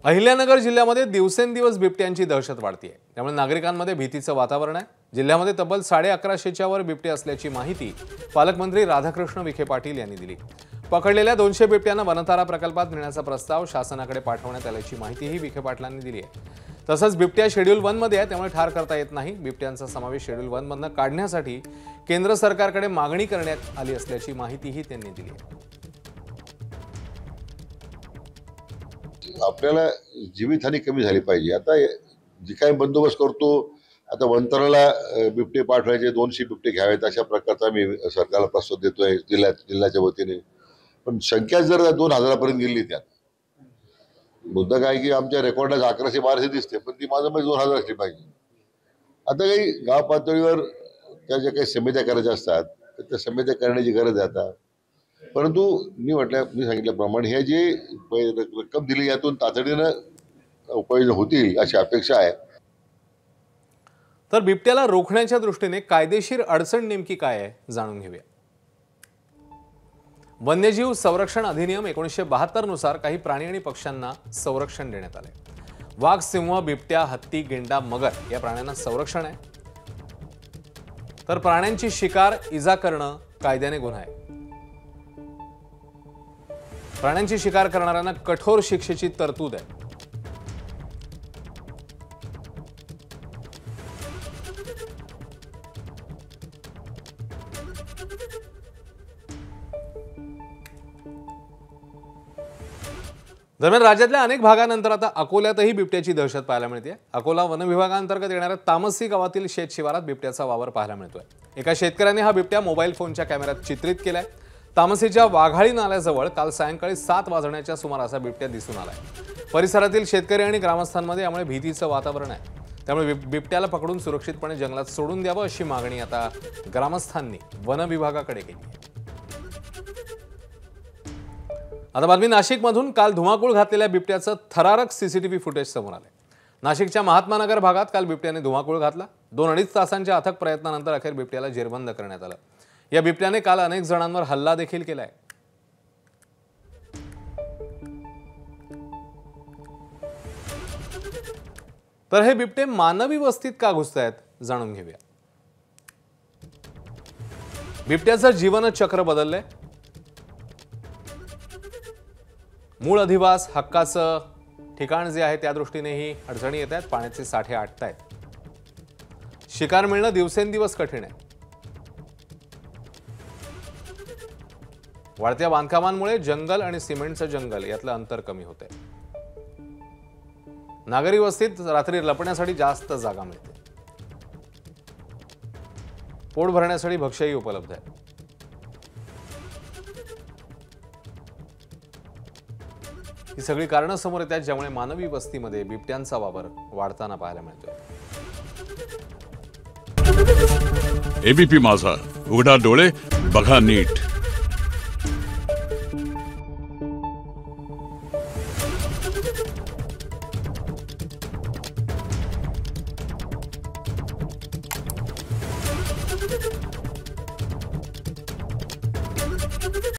अहिल्यानगर जिल्ह्यामध्ये दिवसेंदिवस बिबट्यांची दहशत वाढते आहे। त्यामुळे नागरिकांमध्ये भीतीचं वातावरण आहे। जिल्ह्यामध्ये तब्बल 1150च्या वर बिबटे असल्याची माहिती पालकमंत्री राधाकृष्ण विखे पाटील यांनी दिली। पकडलेल्या 200 बिबट्यांना वनतारा प्रकल्पात नेण्याचा प्रस्ताव शासनाकडे पाठवण्यात आल्याची माहितीही विखे पाटलांनी दिली आहे। तसंच बिबट्या शेड्यूल 1 मध्ये आहे, त्यामुळे ठार करता येत नाही। बिबट्यांचा समावेश शेड्यूल 1 मधून काढण्यासाठी केंद्र सरकारकडे मागणी करण्यात आली असल्याची माहितीही त्यांनी दिली आहे। आपल्याला जीवितहानी कमी झाली पाहिजे। आता जे काही बंदोबस्त करतो, आता वनतराला बिबटे पाठवायचे, 200 बिबटे घ्यावेत अशा प्रकारचा मी सरकारला प्रस्ताव देतोय जिल्ह्याच्या वतीने। पण संख्या जर 2000 पर्यंत गेली, त्यात मुद्दा काय की आमच्या रेकॉर्डात 1100-1200 दिसते, पण ती माझं म्हणजे 2000 असली पाहिजे। आता काही गाव पातळीवर त्या ज्या काही समित्या करायच्या असतात, तर त्या समित्या करण्याची गरज आहे आता। परंतु मी सांगितल्याप्रमाणे हे जे रक्कम दिली यातून तातडीनं उपाययोजना होतील अशी अपेक्षा आहे। तर बिबट्याला रोखण्याच्या दृष्टीने कायदेशीर अडचण नेमकी काय आहे जाणून घेऊया। वन्यजीव संरक्षण अधिनियम 1972 नुसार काही प्राणी आणि पक्ष्यांना संरक्षण देण्यात आले। वाघ, सिंह, बिबट्या, हत्ती, गेंडा, मगर या प्राण्यांना संरक्षण आहे। तर प्राण्यांची शिकार, इजा करणं कायद्याने गुन्हा आहे। प्राण्यांची शिकार करणाऱ्यांना कठोर शिक्षेची तरतूद आहे। दरम्यान राज्यातल्या अनेक भागांनंतर आता अकोल्यातही बिबट्याची दहशत पाहायला मिळते। अकोला वन विभागांतर्गत येणाऱ्या तामसी गावातील शेत शिवारात बिबट्याचा वावर पाहायला मिळतोय। एका शेतकऱ्याने हा बिबट्या मोबाईल फोनच्या कॅमेऱ्यात चित्रित केलाय। तामसीच्या वाघाळी नाल्याजवळ काल सायंकाळी 7 वाजण्याच्या सुमारास बिबट्या दिसून आलाय। परिसरातील शेतकरी आणि ग्रामस्थांमध्ये यामुळे भीतीचं वातावरण आहे। त्यामुळे बिबट्याला पकडून सुरक्षितपणे जंगलात सोडून द्यावं अशी मागणी आता ग्रामस्थांनी वन विभागाकडे केली। आता बातमी नाशिकमधून काल धुमाकूळ घातलेल्या बिबट्याचं थरारक सीसीटीव्ही फुटेज समोर आले। नाशिकच्या महात्मानगर भागात काल बिबट्याने धुमाकूळ घातला। 2-2.5 तासांच्या अथक प्रयत्नानंतर अखेर बिबट्याला जेरबंद करण्यात आलं। या बिबट्याने काल अनेक जणांवर हल्ला देखील केलाय। तर हे बिबटे मानवी वस्तीत का घुसतायत जाणून घेऊया। बिबट्याचं जीवनचक्र बदललंय। मूळ अधिवास हक्काचं ठिकाण जे आहे त्या दृष्टीनेही अडचणी येत आहेत। पाण्याचे साठे आटतायत। शिकार मिळणं दिवसेंदिवस कठीण आहे। वाढत्या बांधकामांमुळे जंगल आणि सिमेंटचं जंगल यातलं अंतर कमी होतंय। नागरी वस्तीत रात्री लपण्यासाठी जास्त जागा मिळते। पोट भरण्यासाठी भक्ष्यही उपलब्ध आहे। ही सगळी कारणं समोर येतात ज्यामुळे मानवी वस्तीमध्ये बिबट्यांचा वावर वाढताना पाहायला मिळतोय। एबीपी माझा, उघडा डोळे बघा नीट।